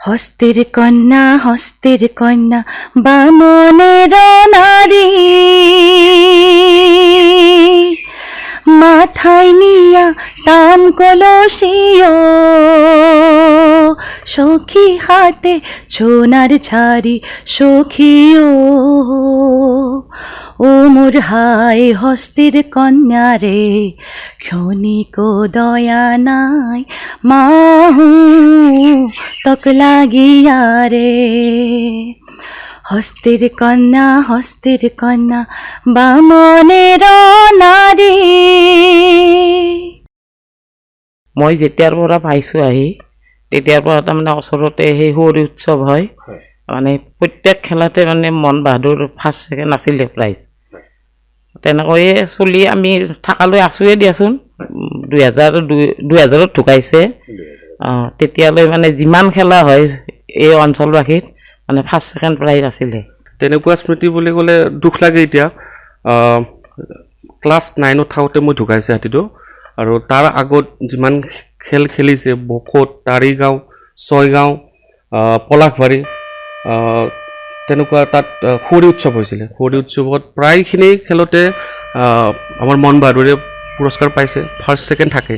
হস্তের কন্যা বামনের নারী মাথায় নিয়া তাম কলসিও সখী হাতে সোনার ছাড়ি সখিও ও মোর হায় হস্তের কন্যা রে ক্ষণিক দয়া নাই মাহু তক লাগিয়া রে হস্তের কন্যা বামনের নারী। মই যেতিয়াৰ পৰা পাইছোঁ আহি তেতিয়াৰ পৰা তাৰমানে ওচৰতে সেই সৰু উৎসৱ হয় মানে প্ৰত্যেক খেলতে মানে মন বাহাদুৰ ফাৰ্ষ্ট ছেকেণ্ড আছিলে প্ৰাইজ তেনেকৈয়ে চলি আমি থাকালৈ আছোঁৱে দিয়াচোন 2000ত ঢুকাইছে তেতিয়ালৈ মানে যিমান খেলা হয় এই অঞ্চলবাসীত মানে ফাৰ্ষ্ট ছেকেণ্ড প্ৰাইজ আছিলে। তেনেকুৱা স্মৃতি বুলি ক'লে দুখ লাগে এতিয়া ক্লাছ 9ত থাকোঁতে মই ঢুকাইছে হাতীটো আৰু তাৰ আগত যিমান খেল খেলিছে বকত তাৰিগাঁও ছয়গাঁও পলাশবাৰী তেনেকুৱা তাত খৰি উৎসৱ হৈছিলে খৰি উৎসৱত প্ৰায়খিনি খেলতে আমাৰ মন বাহাদুৰে পুৰস্কাৰ পাইছে ফাৰ্ষ্ট ছেকেণ্ড থাকে।